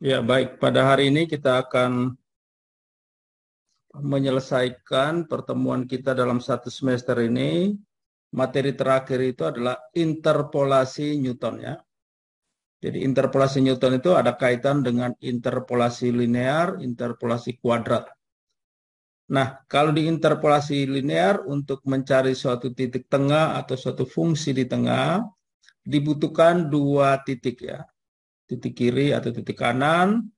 Ya, baik. Pada hari ini kita akan menyelesaikan pertemuan kita dalam satu semester ini. Materi terakhir itu adalah interpolasi Newton ya. Jadi interpolasi Newton itu ada kaitan dengan interpolasi linear, interpolasi kuadrat. Nah, kalau di interpolasi linear untuk mencari suatu titik tengah atau suatu fungsi di tengah, dibutuhkan dua titik ya. Titik kiri atau titik kanan,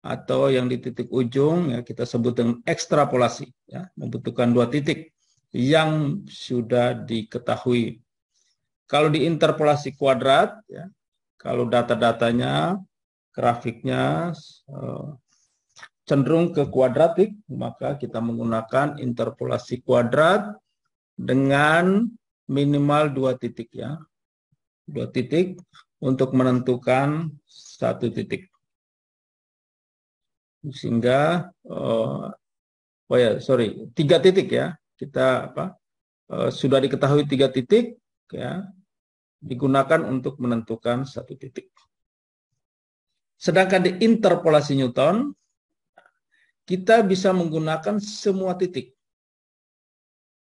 atau yang di titik ujung ya kita sebut dengan ekstrapolasi ya, membutuhkan dua titik yang sudah diketahui. Kalau di interpolasi kuadrat ya, kalau data-datanya grafiknya cenderung ke kuadratik, maka kita menggunakan interpolasi kuadrat dengan minimal dua titik ya, dua titik untuk menentukan satu titik. Sehingga tiga titik ya, kita sudah diketahui tiga titik ya, digunakan untuk menentukan satu titik. Sedangkan di interpolasi Newton kita bisa menggunakan semua titik.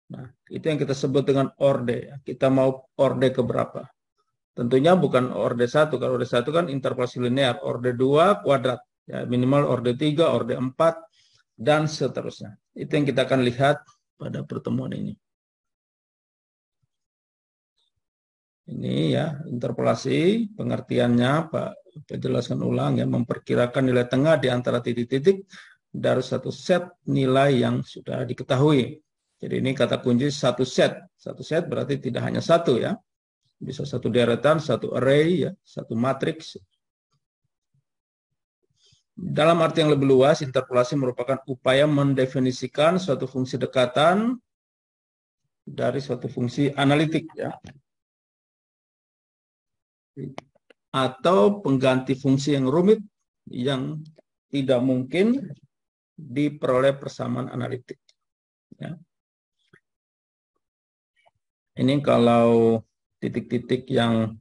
Nah, itu yang kita sebut dengan orde. Kita mau orde keberapa? Tentunya bukan orde 1. Kalau orde 1 kan interpolasi linear, orde 2 kuadrat. Ya, minimal orde 3, orde 4, dan seterusnya. Itu yang kita akan lihat pada pertemuan ini. Ini ya, interpolasi, pengertiannya Pak jelaskan ulang ya, memperkirakan nilai tengah di antara titik-titik dari satu set nilai yang sudah diketahui. Jadi ini kata kunci satu set. Satu set berarti tidak hanya satu ya. Bisa satu deretan, satu array ya, satu matriks. Dalam arti yang lebih luas, interpolasi merupakan upaya mendefinisikan suatu fungsi dekatan dari suatu fungsi analitik ya, atau pengganti fungsi yang rumit yang tidak mungkin diperoleh persamaan analitik ya. Ini kalau titik-titik yang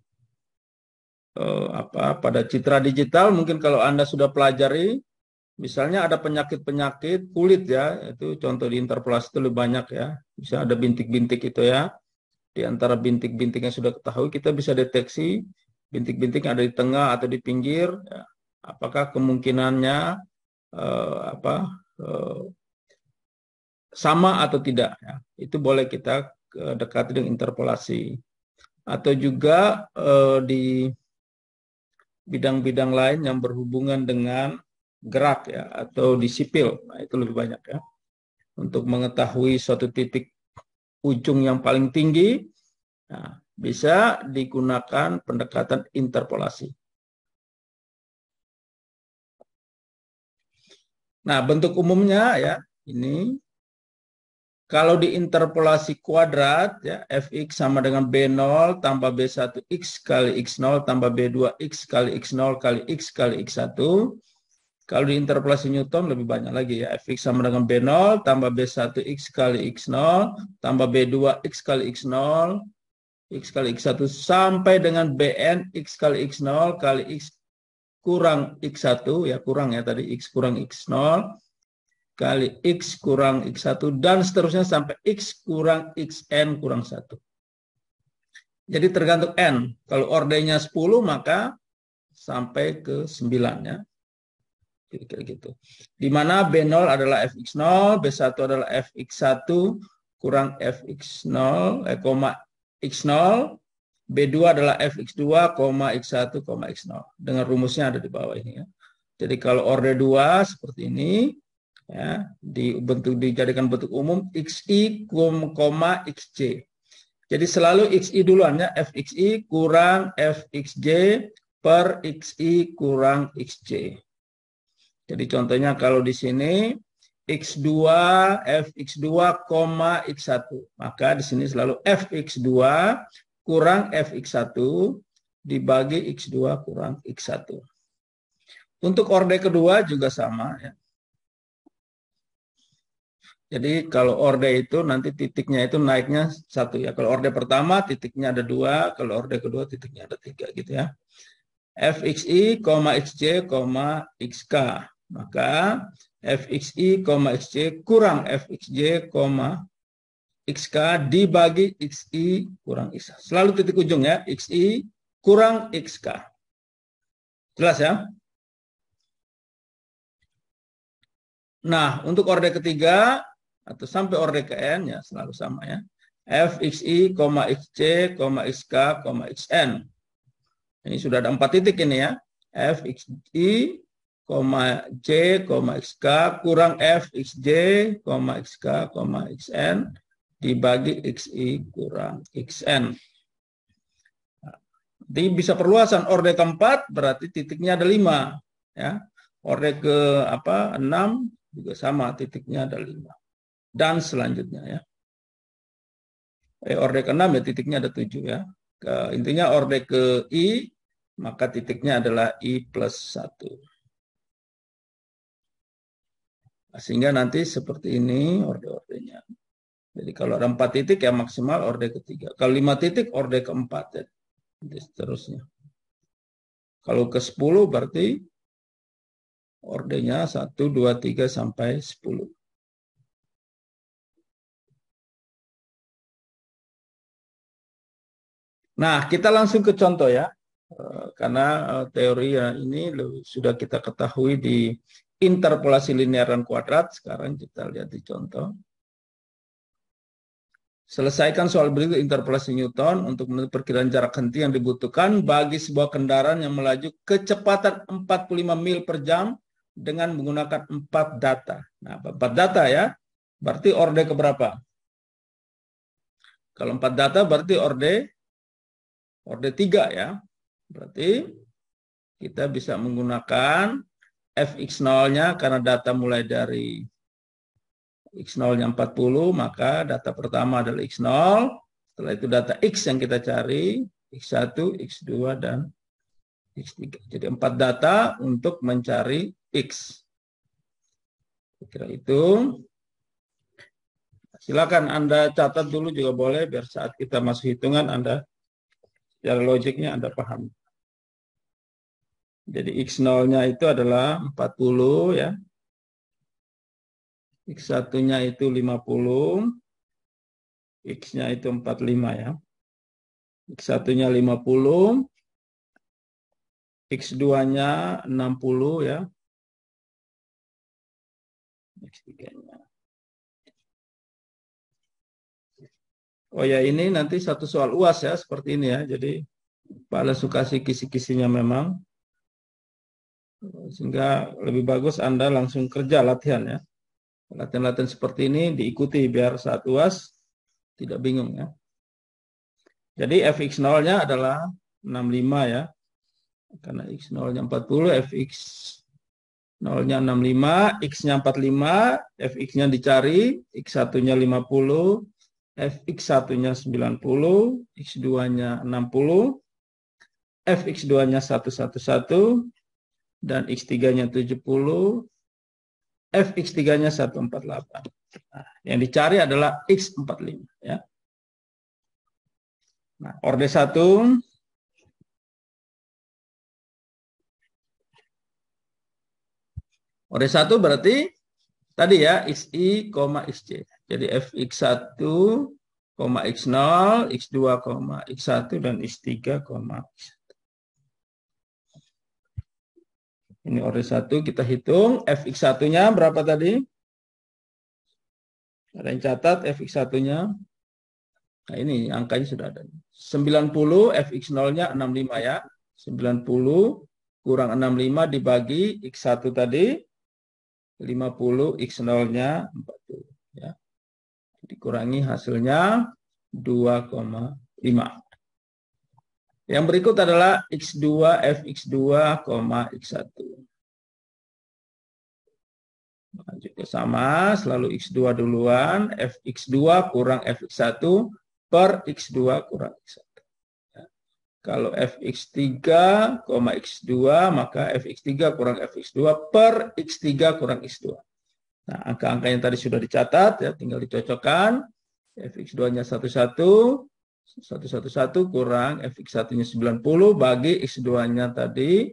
pada citra digital, mungkin kalau Anda sudah pelajari, misalnya ada penyakit-penyakit kulit ya, itu contoh di interpolasi itu lebih banyak ya. Bisa ada bintik-bintik itu ya. Di antara bintik-bintik yang sudah ketahui, kita bisa deteksi bintik-bintik yang ada di tengah atau di pinggir. Ya. Apakah kemungkinannya sama atau tidak? Ya. Itu boleh kita dekati dengan interpolasi. Atau juga di bidang-bidang lain yang berhubungan dengan gerak ya, atau di sipil. Nah, itu lebih banyak ya. Untuk mengetahui suatu titik ujung yang paling tinggi, nah, bisa digunakan pendekatan interpolasi. Nah, bentuk umumnya ya, ini kalau di interpolasi kuadrat ya, fx sama dengan b0 tambah b1x kali x0 tambah b2x kali x0 kali x kali x1. Kalau di interpolasi Newton lebih banyak lagi ya. Fx sama dengan b0 tambah b1x kali x0 tambah b2x kali x0 x kali x1 sampai dengan bn x kali x0 kali x kurang x1 ya, kurang ya tadi, x kurang x0 kali X kurang X1 dan seterusnya sampai X kurang XN kurang 1. Jadi tergantung N. Kalau ordenya 10 maka sampai ke 9 ya. Kira-kira gitu. Di mana B0 adalah Fx0, B1 adalah Fx1 kurang Fx0, X0, B2 adalah Fx2, X1, X0. Dengan rumusnya ada di bawah ini ya. Jadi kalau orde 2 seperti ini, ya, dijadikan bentuk umum xi, xj. Jadi selalu xi duluan ya, fxi kurang fxj per xi kurang xj. Jadi contohnya kalau di sini x2 fx2, x1, maka di sini selalu fx2 kurang fx1 dibagi x2 kurang x1. Untuk orde kedua juga sama ya. Jadi kalau orde itu nanti titiknya itu naiknya 1 ya. Kalau orde pertama titiknya ada 2, kalau orde kedua titiknya ada 3 gitu ya. fxi, xj, xk. Maka fxi, xj kurang fxj, xk dibagi xi kurang xk. Selalu titik ujung ya, xi kurang xk. Jelas ya? Nah, untuk orde ketiga atau sampai orde ke n ya selalu sama ya. fxi, xj, xk, xn. Ini sudah ada 4 titik ini ya. fxi, j, xk kurang fxj, xk, xn dibagi xi kurang xn. Jadi bisa perluasan orde keempat berarti titiknya ada 5 ya. Orde ke 6 juga sama, titiknya ada 5. Dan selanjutnya ya. Orde ke 6 ya titiknya ada 7 ya. Intinya orde ke I maka titiknya adalah I plus 1. Sehingga nanti seperti ini orde-ordenya. Jadi kalau ada 4 titik ya maksimal orde ketiga. Kalau 5 titik orde keempat ya. Jadi seterusnya. Kalau ke 10 berarti ordenya 1, 2, 3 sampai 10. Nah, kita langsung ke contoh ya. Karena teori ini sudah kita ketahui di interpolasi linear dan kuadrat. Sekarang kita lihat di contoh. Selesaikan soal berikut interpolasi Newton untuk menentukan perkiraan jarak henti yang dibutuhkan bagi sebuah kendaraan yang melaju kecepatan 45 mil per jam dengan menggunakan 4 data. Nah, 4 data ya, berarti orde keberapa? Kalau 4 data berarti orde 3 ya. Berarti kita bisa menggunakan fx0-nya karena data mulai dari x0-nya 40, maka data pertama adalah x0. Setelah itu data x yang kita cari, x1, x2, dan x3. Jadi 4 data untuk mencari x. Kira itu. Silakan Anda catat dulu juga boleh, biar saat kita masuk hitungan Anda, secara logiknya Anda paham. Jadi x0-nya itu adalah 40 ya. X1-nya itu 50, X-nya itu 45 ya. X1-nya 50, X2-nya 60 ya. X3-nya. Oh ya, ini nanti satu soal UAS ya, seperti ini ya. Jadi Pak Ale suka kisi-kisinya memang. Sehingga lebih bagus Anda langsung kerja latihan ya. Latihan-latihan seperti ini diikuti biar saat UAS tidak bingung ya. Jadi fx0-nya adalah 65 ya. Karena x0-nya 40, fx0-nya 65, x-nya 45, fx-nya dicari, x1-nya 50, fx1-nya 90, x2-nya 60, fx2-nya 111, dan x3-nya 70, fx3-nya 148. Nah, yang dicari adalah x45 ya. Nah, orde 1 berarti tadi ya xi, xj. Jadi fx1, x0, x2, x1 dan x3, x1. Ini orde 1 kita hitung. Fx1-nya berapa tadi? Ada yang catat fx1-nya? Nah ini angkanya sudah ada. 90, fx0-nya 65 ya. 90 kurang 65 dibagi x1 tadi. 50, x0-nya 40. Ya. Dikurangi hasilnya 2,5. Yang berikut adalah x2, fx2, x1. Nah, juga sama, selalu x2 duluan, fx2 kurang fx1 per x2 kurang x1. Ya. Kalau fx3, x2, maka fx3 kurang fx2 per x3 kurang x2. Nah, angka-angka yang tadi sudah dicatat, ya, tinggal dicocokkan. Fx2-nya 11, 111 kurang fx1-nya 90 bagi x2-nya tadi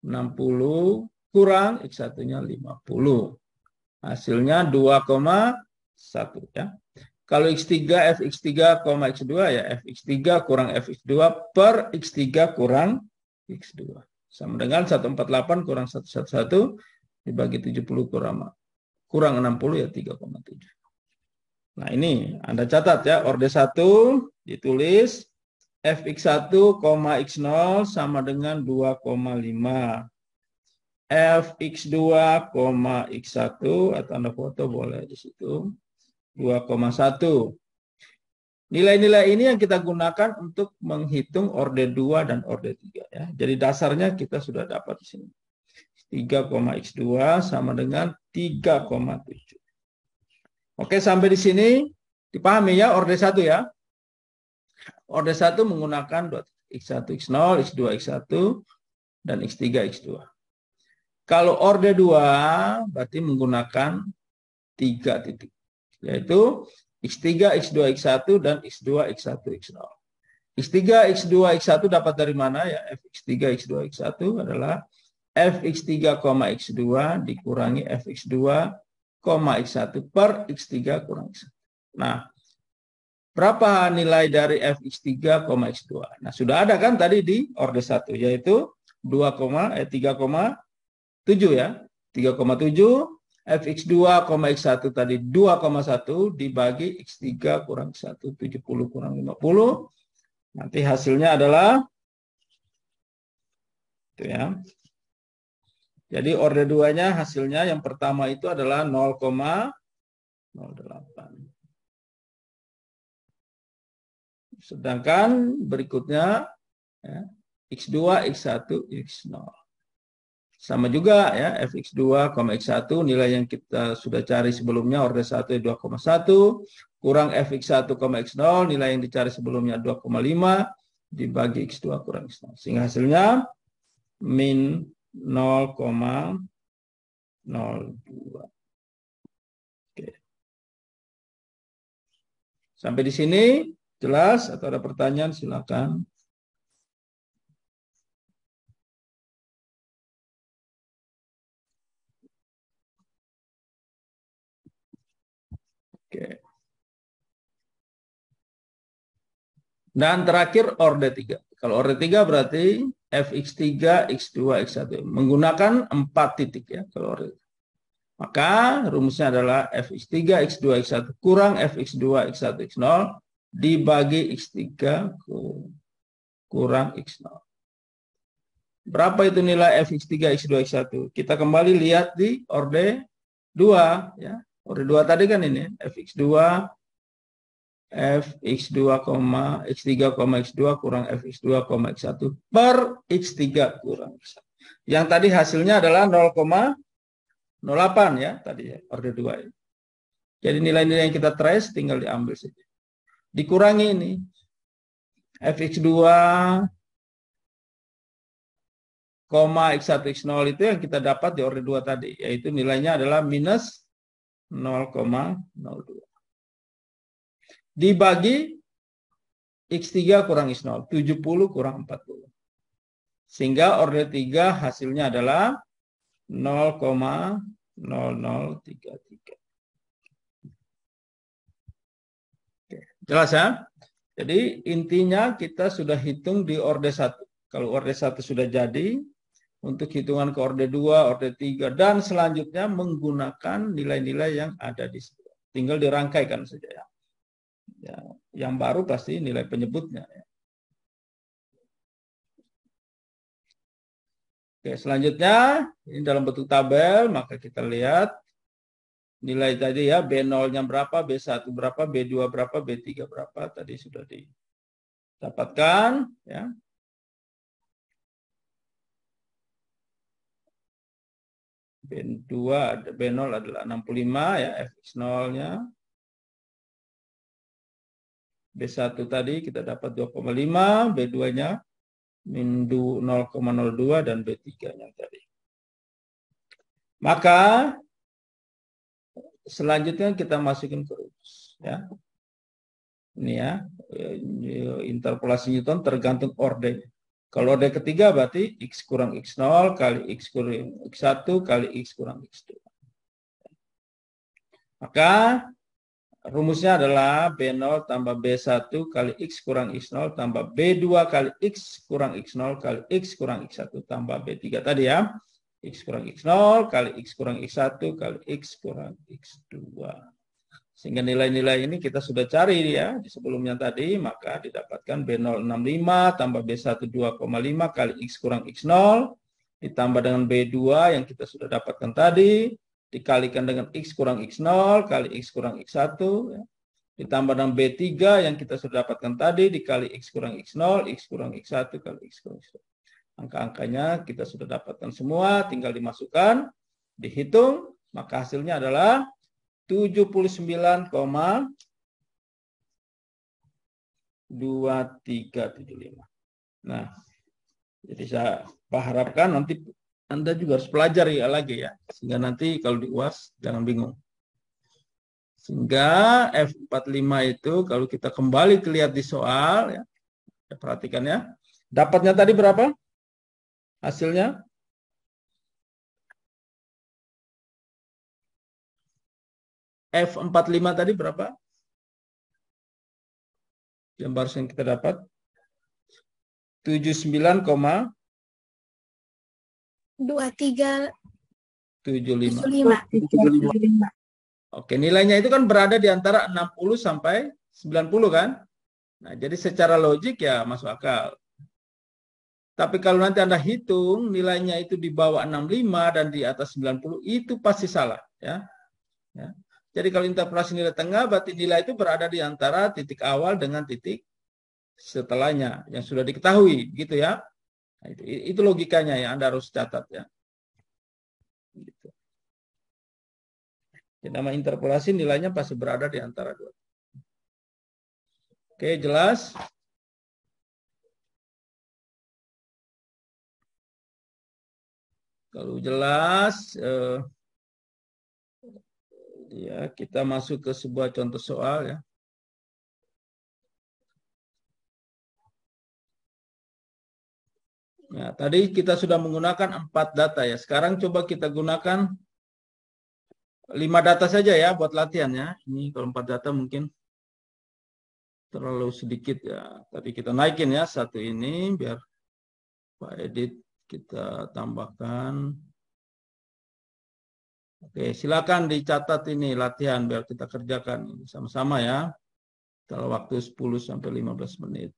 60 kurang x1-nya 50. Hasilnya 2,1 ya. Kalau x3 fx3, x2 ya fx3 kurang fx2 per x3 kurang x2. Sama dengan 148 kurang 111 dibagi 70 kurang 60 ya 3,7. Nah ini Anda catat ya, orde 1 ditulis fx1, x0 sama dengan 2,5. fx2, x1 atau Anda foto boleh di situ 2,1. Nilai-nilai ini yang kita gunakan untuk menghitung orde 2 dan orde 3 ya. Jadi dasarnya kita sudah dapat di sini. 3,x2 sama dengan 3,7. Oke, sampai di sini dipahami ya orde 1 ya. Orde 1 menggunakan x1, x0, x2, x1 dan x3, x2. Kalau orde 2 berarti menggunakan 3 titik. Yaitu x3, x2, x1 dan x2, x1, x0. x3, x2, x1 dapat dari mana ya? fx3, x2, x1 adalah fx3, x2 dikurangi fx2, x1 per x3 kurang x1. Nah, berapa nilai dari fx3, x2? Nah, sudah ada kan tadi di orde 1 yaitu 3,7 ya. 3,7 fx2, x1 tadi 2,1 dibagi x3 kurang 1, 70 kurang 50. Nanti hasilnya adalah itu ya. Jadi orde 2-nya hasilnya yang pertama itu adalah 0,08. Sedangkan berikutnya ya, x2, x1, x0. Sama juga ya fx2, x1 nilai yang kita sudah cari sebelumnya orde 1 2,1 kurang fx1, x0 nilai yang dicari sebelumnya 2,5 dibagi x2 kurang x0 sehingga hasilnya min 0,02. Oke. Sampai di sini jelas atau ada pertanyaan silakan. Oke. Dan terakhir orde 3. Kalau orde 3 berarti fx3, x2, x1 menggunakan 4 titik ya kalau orde. Maka rumusnya adalah fx3, x2, x1 kurang fx2, x1, x0 dibagi x3 kurang x0. Berapa itu nilai fx3, x2, x1? Kita kembali lihat di orde 2 ya. Orde 2 tadi kan ini fx2 fx2, x3, x2 kurang fx2, x1 per x3 kurang x1. Yang tadi hasilnya adalah 0,08 ya tadi ya, orde 2 ya. Jadi nilai-nilai yang kita trace tinggal diambil saja. Dikurangi ini fx2, x1, x0 itu yang kita dapat di orde 2 tadi, yaitu nilainya adalah minus 0,02. Dibagi x3 kurang x0, 70 kurang 40. Sehingga orde 3 hasilnya adalah 0,0033. Oke, jelas ya? Jadi intinya kita sudah hitung di orde 1. Kalau orde 1 sudah jadi, untuk hitungan ke orde 2, orde 3, dan selanjutnya menggunakan nilai-nilai yang ada di situ. Tinggal dirangkaikan saja ya. Ya, yang baru pasti nilai penyebutnya. Ya. Oke, selanjutnya ini dalam bentuk tabel, maka kita lihat nilai tadi ya, B0-nya berapa, B1 berapa, B2 berapa, B3 berapa, tadi sudah didapatkan. Ya. B2, B0 adalah 65 ya, Fx0-nya. B1 tadi kita dapat 2,5, B2-nya min 0,02 dan B3-nya tadi. Maka selanjutnya kita masukin ke rumus ya. Ini ya, interpolasi Newton tergantung orde. Kalau orde ketiga berarti X kurang X0 kali X kurang X1 kali X kurang X2. Maka rumusnya adalah B0 tambah B1 kali X kurang X0 tambah B2 kali X kurang X0 kali X kurang X1 tambah B3 tadi ya. X kurang X0 kali X kurang X1 kali X kurang X2. Sehingga nilai-nilai ini kita sudah cari ya di sebelumnya tadi, maka didapatkan B065 tambah B1 2,5 kali X kurang X0 ditambah dengan B2 yang kita sudah dapatkan tadi, dikalikan dengan X kurang X0 kali X kurang X1, ya. Ditambah dengan B3 yang kita sudah dapatkan tadi, dikali X kurang X0, X kurang X1 kali X kurang X2. Angka-angkanya kita sudah dapatkan semua, tinggal dimasukkan, dihitung, maka hasilnya adalah 79,2375. Nah, jadi saya harapkan nanti Anda juga harus pelajari lagi ya, sehingga nanti kalau di UAS jangan bingung. Sehingga F45 itu kalau kita kembali lihat di soal, ya, perhatikan ya, dapatnya tadi berapa? Hasilnya? F45 tadi berapa? Yang barusan kita dapat 79,2375. Oke, nilainya itu kan berada di antara 60 sampai 90 kan? Nah, jadi secara logik ya masuk akal. Tapi kalau nanti Anda hitung nilainya itu di bawah 65 dan di atas 90 itu pasti salah ya. Ya. Jadi kalau interpolasi nilai tengah berarti nilai itu berada di antara titik awal dengan titik setelahnya yang sudah diketahui gitu ya. Nah, itu logikanya ya, Anda harus catat ya. Gitu. Jadi nama interpolasi nilainya pasti berada di antara dua. Oke, jelas? Kalau jelas, ya kita masuk ke sebuah contoh soal ya. Nah, tadi kita sudah menggunakan 4 data ya. Sekarang coba kita gunakan 5 data saja ya buat latihannya. Ini kalau 4 data mungkin terlalu sedikit ya. Tadi kita naikin ya satu ini biar Pak Edit kita tambahkan. Oke, silakan dicatat ini latihan biar kita kerjakan sama-sama ya. Dalam waktu 10 sampai 15 menit.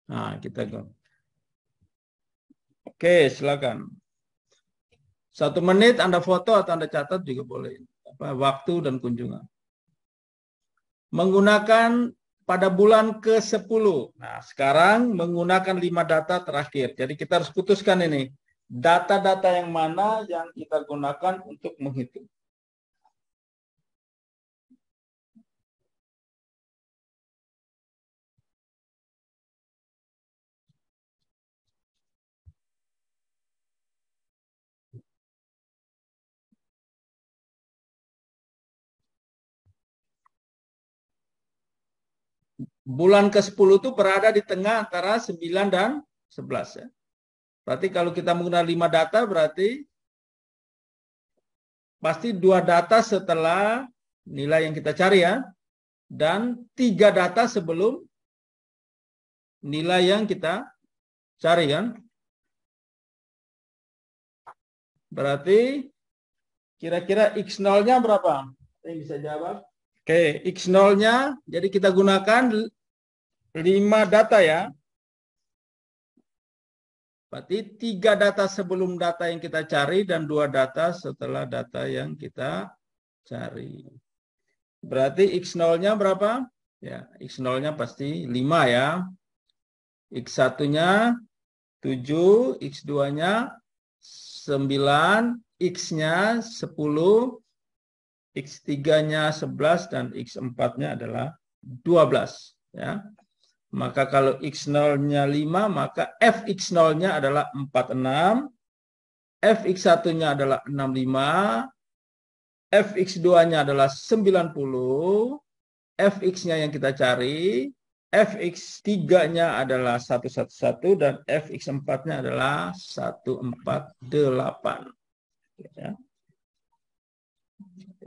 Nah, kita go. Oke, silakan. 1 menit Anda foto atau Anda catat juga boleh. Waktu dan kunjungan. Menggunakan pada bulan ke-10. Nah, sekarang menggunakan 5 data terakhir. Jadi kita harus putuskan ini. Data-data yang mana yang kita gunakan untuk menghitung. Bulan ke-10 itu berada di tengah antara 9 dan 11 ya. Berarti kalau kita menggunakan 5 data berarti pasti 2 data setelah nilai yang kita cari ya. Dan 3 data sebelum nilai yang kita cari kan. Berarti kira-kira X0-nya berapa? Yang bisa jawab? Oke, X0-nya jadi kita gunakan 5 data ya. Berarti 3 data sebelum data yang kita cari dan 2 data setelah data yang kita cari. Berarti X0-nya berapa? Ya, X0-nya pasti 5 ya. X1-nya 7, X2-nya 9, X-nya 10, X3-nya 11, dan X4-nya adalah 12. Ya. Maka kalau X0-nya 5, maka Fx0-nya adalah 46. Fx1-nya adalah 65, Fx2-nya adalah 90, Fx-nya yang kita cari, Fx3-nya adalah 111, dan Fx4-nya adalah 148. Ya.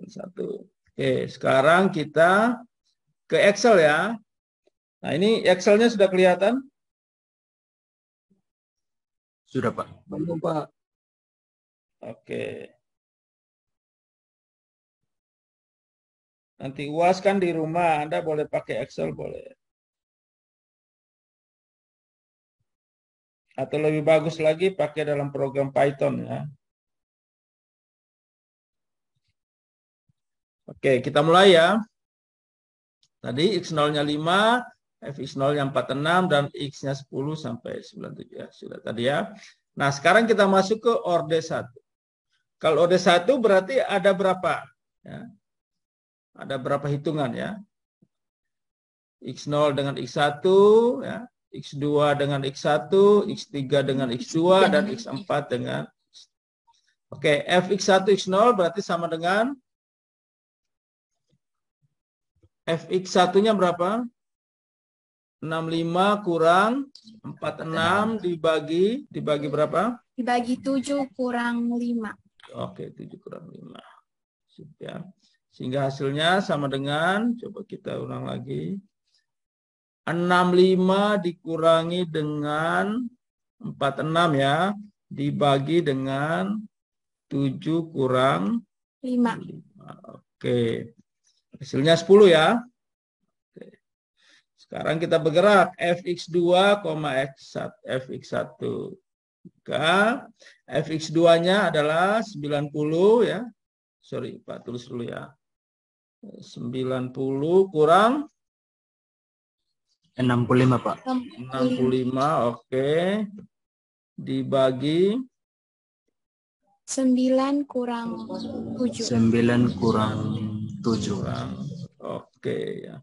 Satu. Oke, sekarang kita ke Excel ya. Nah, ini Excel-nya sudah kelihatan? Sudah, Pak. Belum, Pak. Oke. Nanti UAS kan di rumah, Anda boleh pakai Excel, boleh. Atau lebih bagus lagi pakai dalam program Python ya. Oke, kita mulai ya. Tadi X0-nya 5, Fx0-nya 46, dan X-nya 10 sampai 97 ya. Sudah tadi ya. Nah, sekarang kita masuk ke orde 1. Kalau orde 1 berarti ada berapa? Ya. Ada berapa hitungan ya? X0 dengan X1, ya. X2 dengan X1, X3 dengan X2, dan X4 dengan Oke, Fx1 X0 berarti sama dengan Fx1-nya berapa? 65 kurang 46 dibagi berapa? Dibagi 7 kurang 5. Oke, 7 kurang 5. Ya. Sehingga hasilnya sama dengan, coba kita ulang lagi. 65 dikurangi dengan 46 ya. Dibagi dengan 7 kurang 5. 5. Oke. Hasilnya 10 ya. Oke. Sekarang kita bergerak. Fx2, Fx1. Maka Fx2-nya adalah 90 ya. Sorry, Pak, tulis dulu ya. 90 kurang 65, Pak. 65, oke. Dibagi 9 kurang 7. 9 kurang 7. kurang. Oke ya.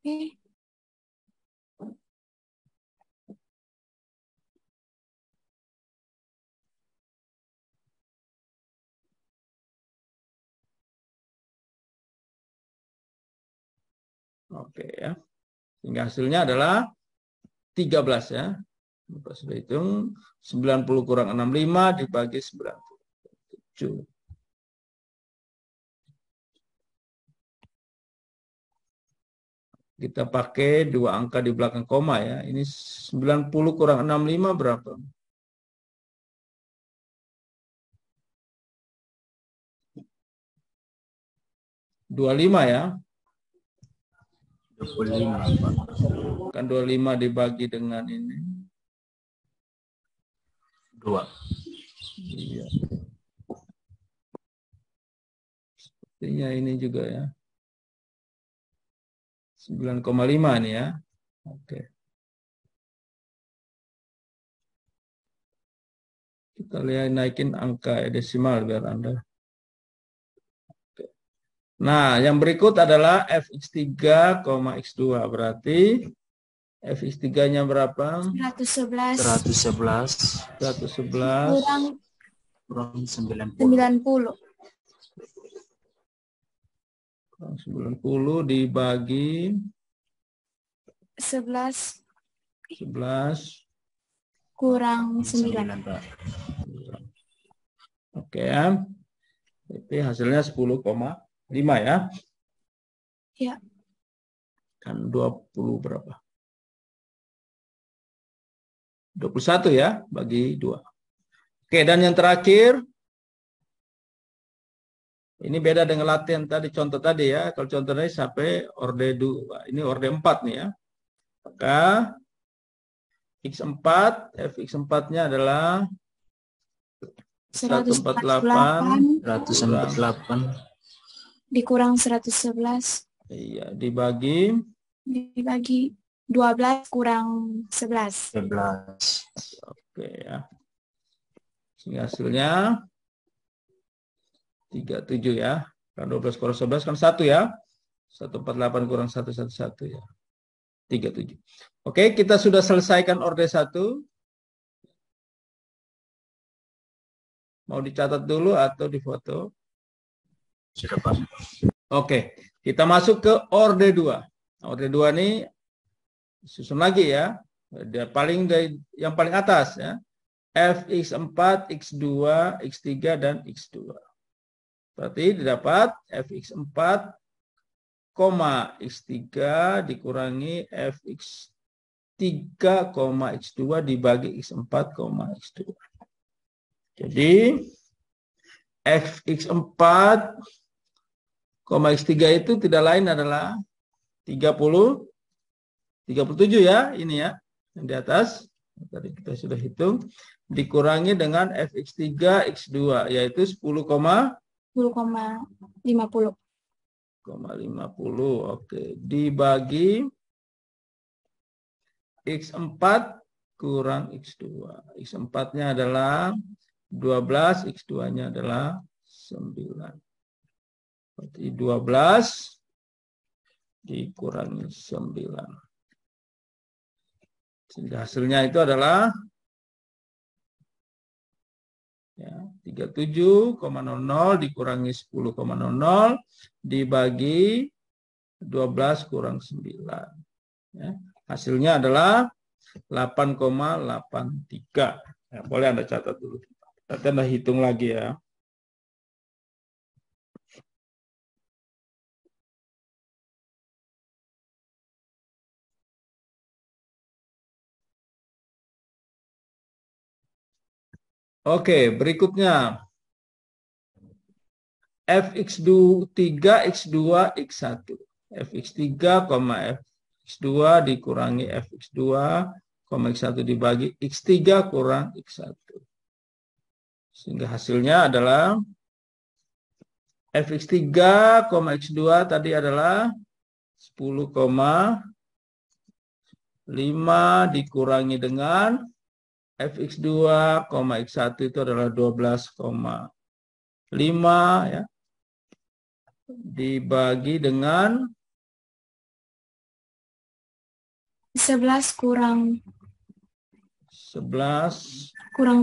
Oke. Oke ya. Sehingga hasilnya adalah 13 ya. Kita sudah hitung 90 kurang 65 dibagi 97. Kita pakai dua angka di belakang koma ya. Ini 90 kurang 65 berapa? Dua lima ya. 25, Pak. Kan 25 dibagi dengan ini. 2. Iya. Sepertinya ini juga ya. 9,5 nih ya. Oke. Kita lihat naikin angka desimal biar Anda. Oke. Nah, yang berikut adalah Fx3, X2. Berarti Fx3-nya berapa? 111 111 111 kurang 90. 90. 90 dibagi 11 11 kurang 9. 9, Pak. Oke ya. Jadi hasilnya 10,5 ya. Ya. Kan 20 berapa? 21 ya bagi 2. Oke, dan yang terakhir ini beda dengan latihan tadi, contoh tadi ya. Kalau contoh tadi sampai orde 2. Ini orde 4 nih ya. Maka X4, Fx4-nya adalah 148 dikurang 111 iya, dibagi 12 kurang 11. 11. Oke ya. Sehingga hasilnya 37 ya. Kan 12 kurang 11 kan 1 ya. 148 kurang 111 ya. 37. Oke, kita sudah selesaikan orde 1. Mau dicatat dulu atau difoto? Sudah, Pak. Oke, kita masuk ke orde 2. Orde 2 ini susun lagi ya. Dia yang paling atas ya. Fx4, x2, x3 dan x2. Berarti didapat fx4, x3 dikurangi fx3, x2 dibagi x4, x2. Jadi fx4, x3 itu tidak lain adalah 37 ya, ini ya, yang di atas. Tadi kita sudah hitung. Dikurangi dengan fx3, x2, yaitu 10,50. Oke. Dibagi x4 kurang x2. x4-nya adalah 12, x2-nya adalah 9. Berarti 12 dikurangi 9. Sehingga hasilnya itu adalah ya, 37,00 dikurangi 10,00 dibagi 12 kurang 9. Ya, hasilnya adalah 8,83. Ya, boleh Anda catat dulu. Nanti Anda hitung lagi ya. Oke, berikutnya fx3, x2, x1. fx3, fx2 dikurangi fx2, x1 dibagi x3 kurang x1. Sehingga hasilnya adalah fx3, x2 tadi adalah 10,5 dikurangi dengan fx2, x1 itu adalah 12,5 ya. Dibagi dengan 11 kurang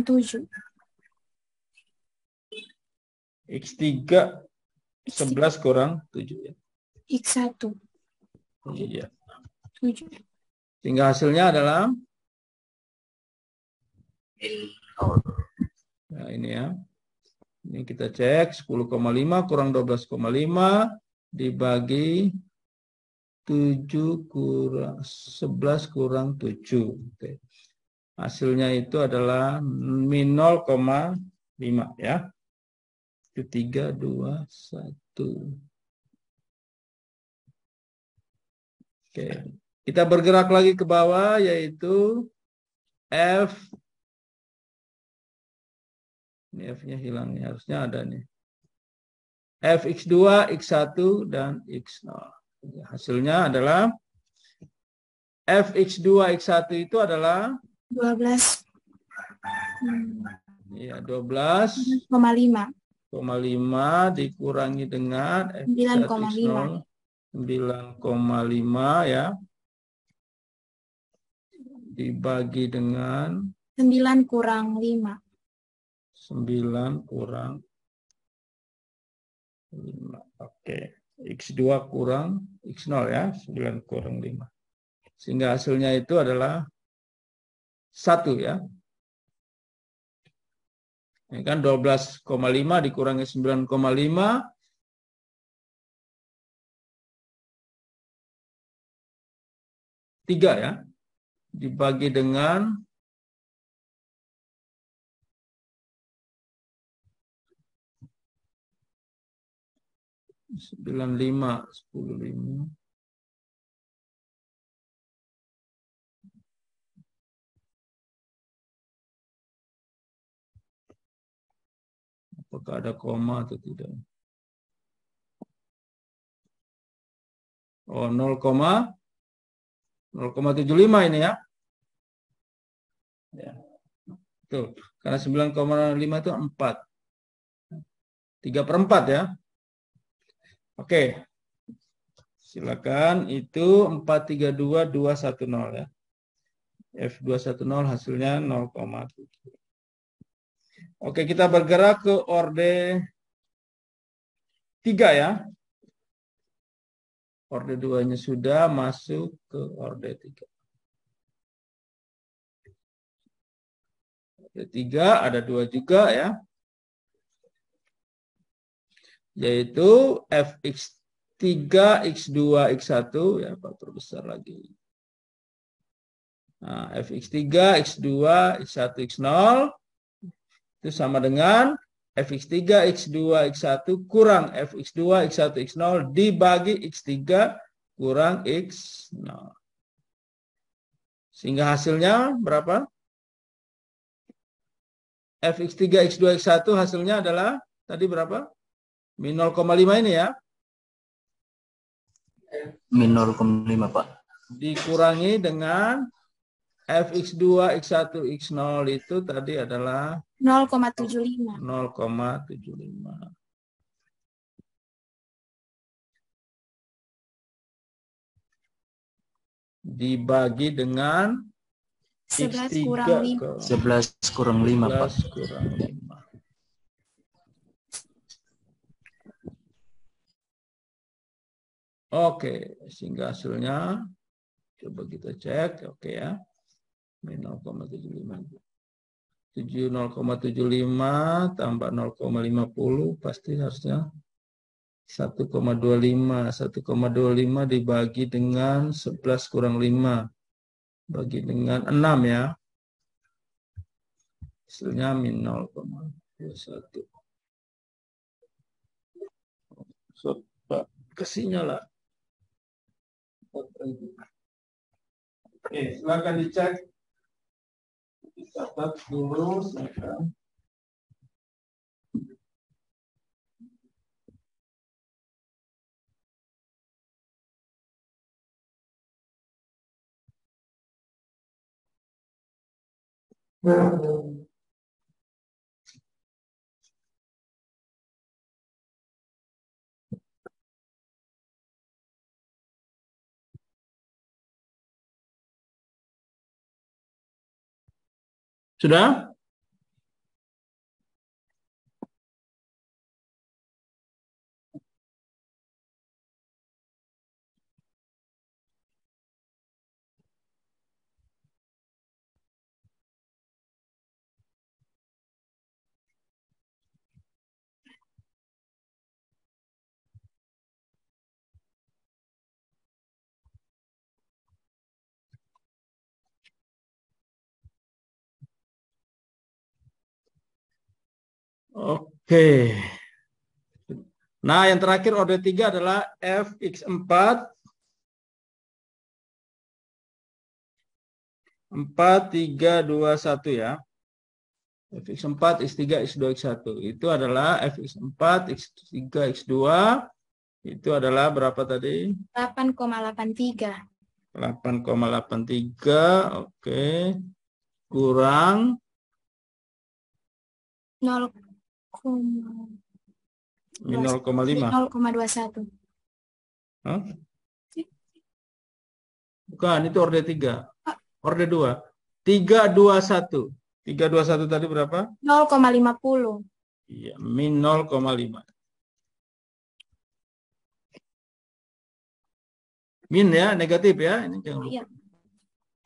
7. X3 11 kurang 7 ya. X1 Iya. 7. Sehingga hasilnya adalah nah ini ya. Ini kita cek 10,5 kurang 12,5 dibagi 7 kurang 11 kurang 7. Oke. Hasilnya itu adalah min 0,5 ya. Itu 3, 2, 1. Oke. Kita bergerak lagi ke bawah yaitu F. Ini F-nya hilang nih, harusnya ada nih. Fx2, x1 dan x0. Hasilnya adalah Fx2, x1 itu adalah 12. Ya, 12,5 dikurangi dengan F1, 9,5 ya. Dibagi dengan 9 kurang 5. 9 kurang 5. Oke. X2 kurang X0 ya. 9 kurang 5. Sehingga hasilnya itu adalah 1 ya. Ini kan 12,5 dikurangi 9,5. 3 ya. Dibagi dengan 95, 10,5. Apakah ada koma atau tidak? Oh, 0,75 ini ya. Ya. Tuh, karena 9,5 itu 4. 3/4 ya. Oke. Silakan itu 432,210 ya. F210 hasilnya 0,7. Oke, kita bergerak ke orde 3 ya. Orde 2-nya sudah masuk ke orde 3. Orde 3 ada 2 juga ya. Yaitu fx3, x2, x1 ya, faktor besar lagi. Nah, fx3, x2, x1, x0 itu sama dengan fx3, x2, x1 kurang fx2, x1, x0 dibagi x3 kurang x0. Sehingga hasilnya berapa? fx3, x2, x1 hasilnya adalah tadi berapa? Min 0,5 ini ya. Min 0,5 Pak. Dikurangi dengan fx2, x1, x0 itu tadi adalah 0,75. 0,75. Dibagi dengan 11 X3 kurang 5. ke 11 kurang 5 Pak. 11 kurang 5. Oke, sehingga hasilnya coba kita cek, oke ya. Min 0,75. 0,75 tambah 0,50 pasti harusnya 1,25. 1,25 dibagi dengan 11 kurang 5. Bagi dengan 6 ya. Hasilnya min 0,21. Coba kasihnya lah. Oke, silakan dicek. Dicatat dulu. Silakan. Sudah? Oke. Nah, yang terakhir orde 3 adalah fx4 4, 3, 2, 1 ya. fx4, x3, x2, x1. Itu adalah fx4, x3, x2. Itu adalah berapa tadi? 8,83. 8,83. Oke. Kurang 0,21. min 0,5. 0,21. Hah? Bukan, itu orde 3. Orde 2. 321. 321 tadi berapa? 0,50. Iya, min 0,5. Min ya, negatif ya. Ini jangan lupa. Iya.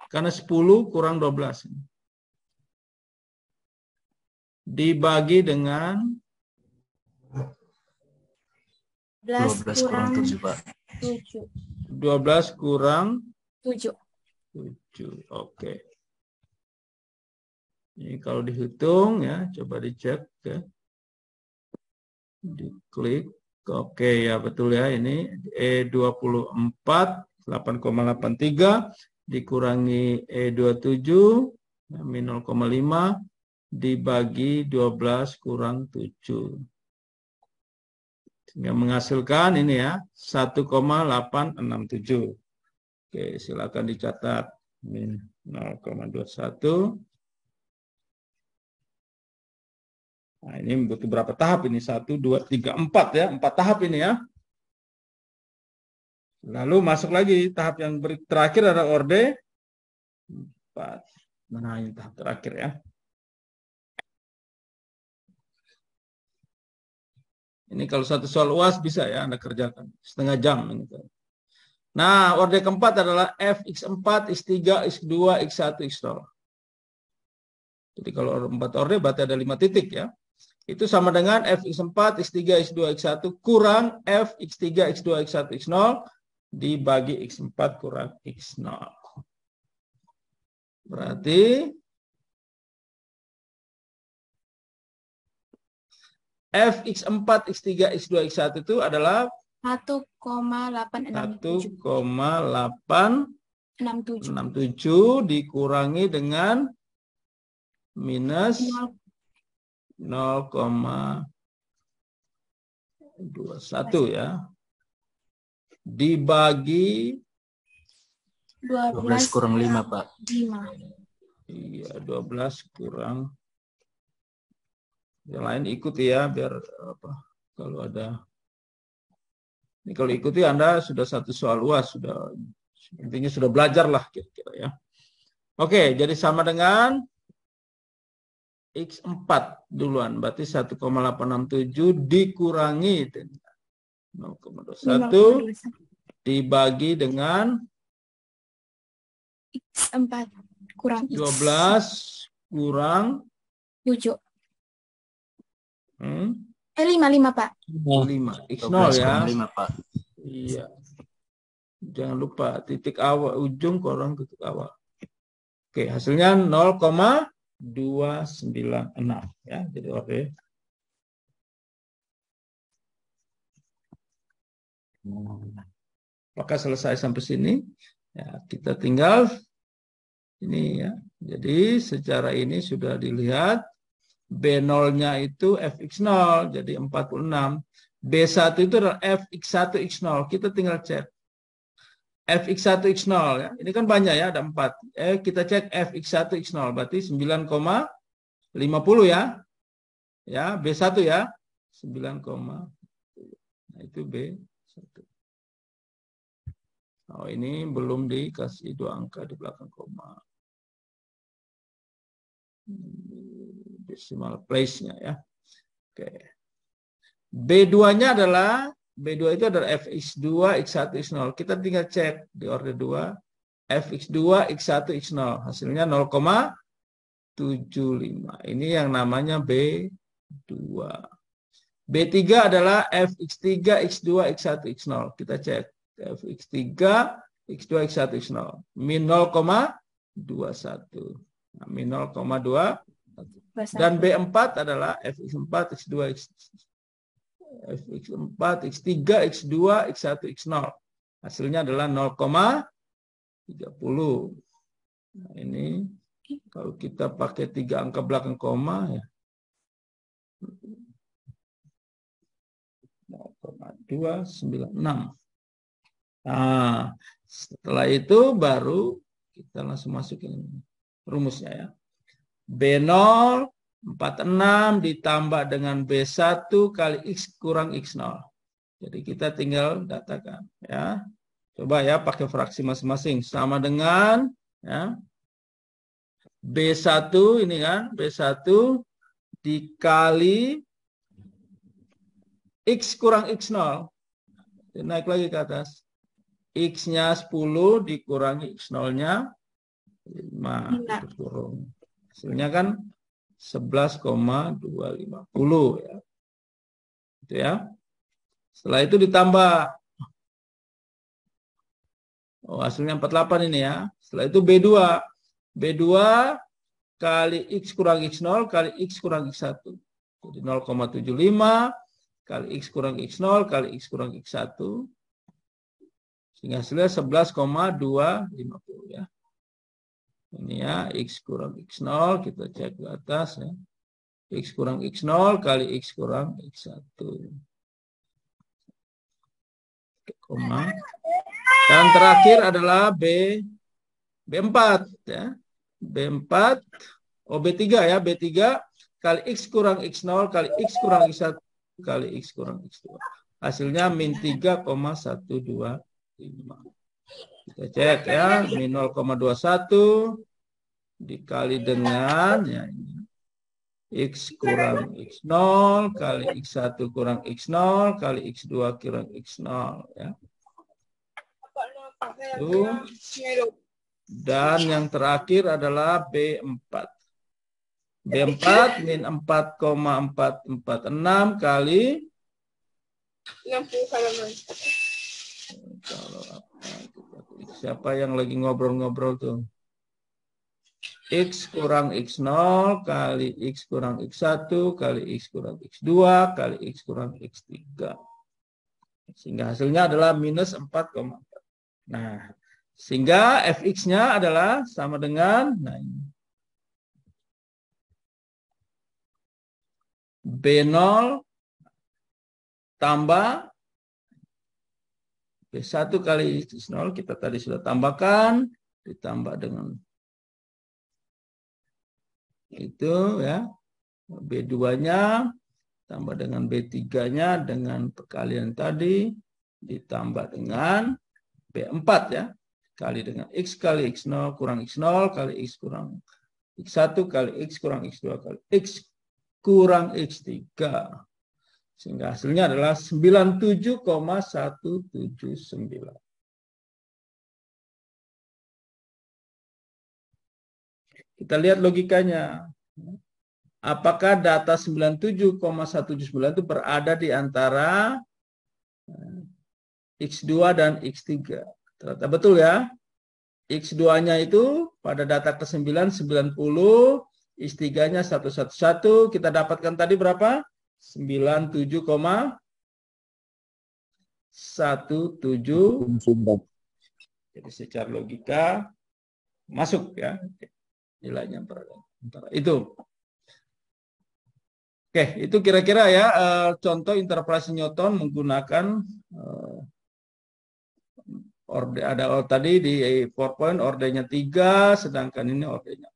Karena 10 kurang 12. Dibagi dengan 12 kurang 7 Pak. 7. 12 kurang 7. 7. Oke. Ini kalau dihitung ya, coba dicek ya. Diklik. Oke ya, betul ya, ini E24 8,83 dikurangi E27 min 0,5 dibagi 12 kurang 7. Sehingga menghasilkan ini ya 1,867. Oke, silakan dicatat min 0,21. Nah, ini butuh berapa tahap ini? 1, 2, 3, 4 ya. 4 tahap ini ya. Lalu masuk lagi tahap yang terakhir adalah orde 4. Nah, ini tahap terakhir ya. Ini kalau satu soal UAS bisa ya Anda kerjakan. Setengah jam. Nah, orde keempat adalah Fx4, X3, X2, X1, X0. Jadi kalau 4 orde berarti ada 5 titik ya. Itu sama dengan Fx4, X3, X2, X1 kurang Fx3, X2, X1, X0 dibagi X4 kurang X0. Berarti Fx4, X3, X2, X1 itu adalah 1,867 1,867 dikurangi dengan minus 0,21 ya. Dibagi 12 kurang 5, Pak. 5. Iya, 12 kurang. Yang lain ikuti ya, biar apa? Kalau ada. Ini kalau ikuti Anda sudah satu soal UAS, sudah intinya sudah belajar lah kira-kira ya. Oke, jadi sama dengan X4 duluan, berarti 1,867 dikurangi 0,21 dibagi dengan X4 kurang X. 12 kurang 7. 5. 5, Pak. 5. X0 ya. 5, Pak. Iya. Jangan lupa titik awal ujung kurang titik awal. Oke, hasilnya 0,296 ya. Jadi oke. Apakah selesai sampai sini? Ya, kita tinggal ini ya. Jadi secara ini sudah dilihat B0-nya itu Fx0 jadi 46. B1 itu adalah Fx1 X0. Kita tinggal cek. Fx1 X0 ya. Ini kan banyak ya, ada 4. Kita cek Fx1 X0 berarti 9,50 ya. Ya, B1 ya. 9, nah itu B1. Oh, ini belum dikasih 2 angka di belakang koma. Decimal place-nya ya. Oke. B2-nya adalah B2 itu adalah Fx2, X1, X0. Kita tinggal cek di orde 2. Fx2, X1, X0. Hasilnya 0,75. Ini yang namanya B2. B3 adalah Fx3, X2, X1, X0. Kita cek. Fx3, X2, X1, X0. Min 0,21. Nah, min 0,2. Dan B4 adalah Fx4, X2, Fx4, X3, X2, X1, X0. Hasilnya adalah 0,30. Nah, ini kalau kita pakai 3 angka belakang koma ya. 0,296. Nah, setelah itu baru kita langsung masukin rumusnya ya. B0 46 ditambah dengan B1 kali X kurang X0. Jadi kita tinggal datakan ya. Coba ya pakai fraksi masing-masing sama dengan ya. B1 ini kan B1 dikali X kurang X0. Naik lagi ke atas. X-nya 10 dikurangi X0-nya 5 kurung. Hasilnya kan 11,250 ya. Itu ya. Setelah itu ditambah. Oh, hasilnya 48 ini ya. Setelah itu B2. B2 kali X kurang X0 kali X kurang X1. Jadi 0,75 kali X kurang X0 kali X kurang X1. Sehingga hasilnya 11,250 ya. Ini ya, X kurang X0, kita cek ke atas ya. X kurang X0 kali X kurang X1. Koma. Dan terakhir adalah B4 ya. B4, B3 ya, B3 kali X kurang X0 kali X kurang X1 kali X kurang X2. Hasilnya min 3,125. Kita cek ya, min 0,21 dikali dengan ya ini X kurang X0 kali X1 kurang X0 kali X2 kurang X0 ya. Itu. Dan yang terakhir adalah B4. B4 min 4,446 kali kalau siapa yang lagi ngobrol-ngobrol tuh? X kurang X0 kali X kurang X1 kali X kurang X2 kali X kurang X3. Sehingga hasilnya adalah minus 4,4. Nah, sehingga fx-nya adalah sama dengan B0 tambah B1 kali X0 kita tadi sudah tambahkan, ditambah dengan itu ya, B2-nya tambah dengan B3-nya dengan perkalian tadi ditambah dengan B4 ya, kali dengan X kali X0 kurang X0 kali X kurang X1 kali X kurang X2 kali X kurang X3. Sehingga hasilnya adalah 97,179. Kita lihat logikanya. Apakah data 97,179 itu berada di antara X2 dan X3? Ternyata betul ya. X2-nya itu pada data ke-9 90, X3-nya 111. Kita dapatkan tadi berapa? 97,179. Jadi secara logika masuk ya nilainya antara itu. Oke, itu kira-kira ya contoh interpolasi Newton menggunakan orde. Ada tadi di PowerPoint ordenya 3, sedangkan ini ordenya 4.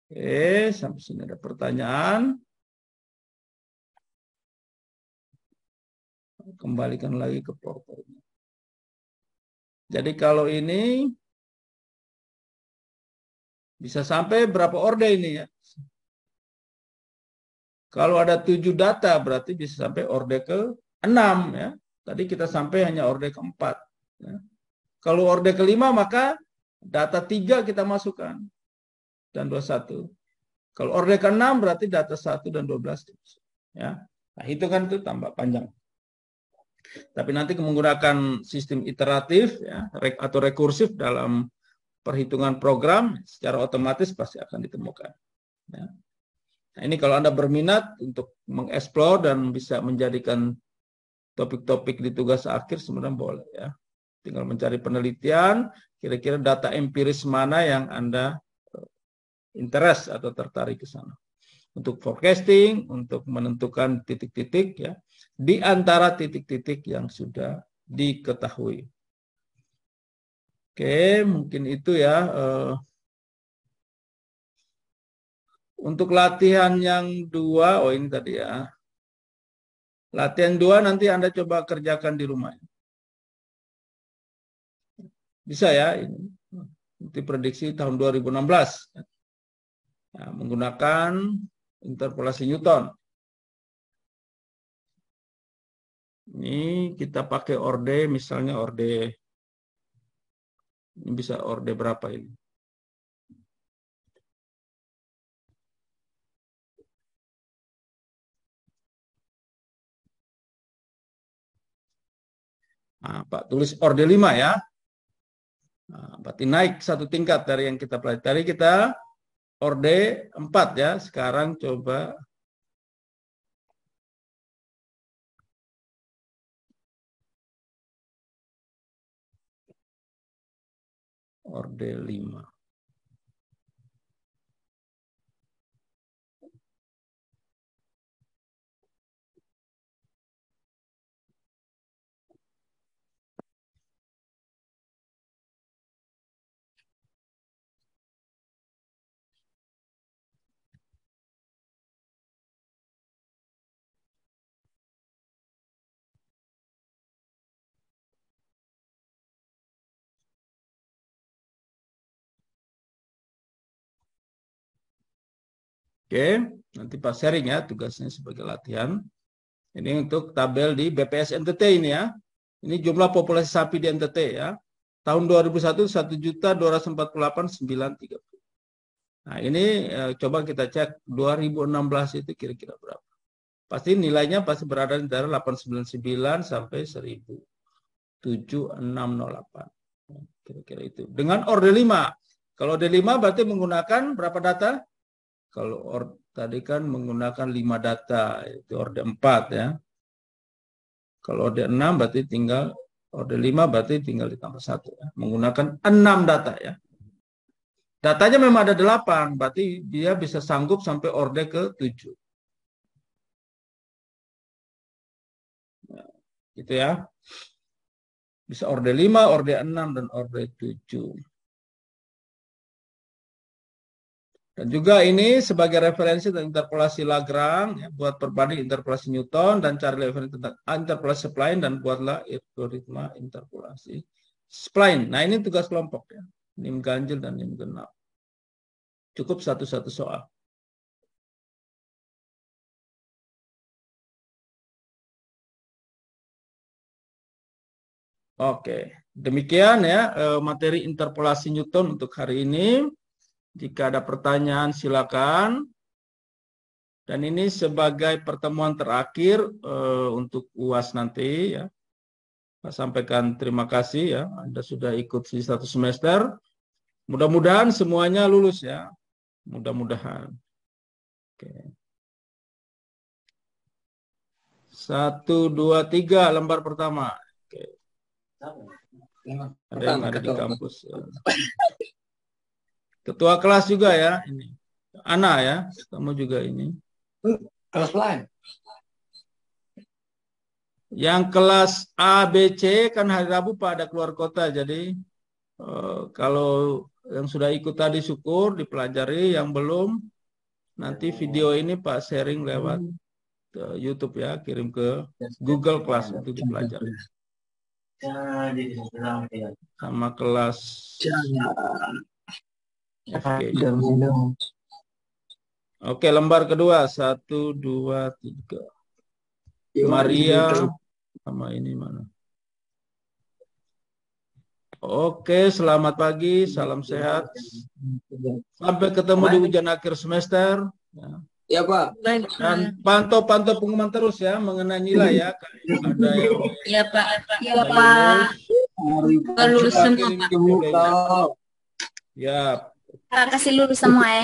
Oke, sampai sini ada pertanyaan. Kembalikan lagi ke PowerPoint. Jadi kalau ini bisa sampai berapa orde ini ya? Kalau ada 7 data berarti bisa sampai orde ke-6 ya. Tadi kita sampai hanya orde ke-4. Ya. Kalau orde ke-5 maka data 3 kita masukkan dan 21. Kalau orde ke-6 berarti data 1 dan 12. Ya. Nah, itu kan itu tambah panjang. Tapi nanti menggunakan sistem iteratif ya, atau rekursif dalam perhitungan program secara otomatis pasti akan ditemukan. Ya. Nah, ini kalau Anda berminat untuk mengeksplor dan bisa menjadikan topik-topik di tugas akhir sebenarnya boleh ya. Tinggal mencari penelitian, kira-kira data empiris mana yang Anda interest atau tertarik ke sana. Untuk forecasting, untuk menentukan titik-titik ya, di antara titik-titik yang sudah diketahui. Oke, mungkin itu ya. Untuk latihan yang 2, oh ini tadi ya. Latihan 2 nanti Anda coba kerjakan di rumah. Bisa ya, ini. Nanti prediksi tahun 2016. Nah, menggunakan interpolasi Newton. Ini kita pakai orde, misalnya orde, ini bisa orde berapa ini? Nah, Pak tulis orde 5 ya. Nah, berarti naik 1 tingkat dari yang kita pelajari. Kita orde 4 ya. Sekarang coba orde 5. Oke, nanti Pak sharing ya tugasnya sebagai latihan. Ini untuk tabel di BPS NTT ini ya. Ini jumlah populasi sapi di NTT ya. Tahun 2001 1.248.930. Nah, ini coba kita cek 2016 itu kira-kira berapa. Pasti nilainya pasti berada di antara 899 sampai 1.7608. Kira-kira itu. Dengan order 5. Kalau order 5 berarti menggunakan berapa data? Kalau tadi kan menggunakan 5 data, itu order 4 ya. Kalau order 6 berarti tinggal, order 5 berarti tinggal ditambah 1 ya. Menggunakan 6 data ya. Datanya memang ada 8, berarti dia bisa sanggup sampai order ke 7. Nah, gitu ya. Bisa order 5, order 6, dan order 7. Dan juga ini sebagai referensi tentang interpolasi Lagrange ya, buat perbanding interpolasi Newton dan cari referensi tentang interpolasi spline dan buatlah algoritma interpolasi spline. Nah, ini tugas kelompok ya. NIM ganjil dan NIM genap. Cukup satu-satu soal. Oke, demikian ya materi interpolasi Newton untuk hari ini. Jika ada pertanyaan silakan. Dan ini sebagai pertemuan terakhir untuk UAS nanti ya. Saya sampaikan terima kasih ya. Anda sudah ikut di 1 semester. Mudah-mudahan semuanya lulus ya. Mudah-mudahan. Oke. 1, 2, 3 lembar pertama. Oke. Ada yang ada di kampus. Ya. Ketua kelas juga ya ini. Ana ya, kamu juga ini. Kelas lain. Yang kelas A, B, C kan hari Rabu pada keluar kota. Jadi kalau yang sudah ikut tadi syukur dipelajari, yang belum nanti video ini Pak sharing lewat YouTube ya, kirim ke Google Class untuk dipelajari. Sama kelas FG. Oke, lembar kedua 1, 2, 3. Maria sama ini mana? Oke, selamat pagi, salam sehat. Sampai ketemu di ujian akhir semester. Ya Pak. Dan pantau pengumuman terus ya mengenai nilai ya. Ada yang Iya Pak. Iya Pak. Lulus semua Pak. ya. Kasih lulus semua ya.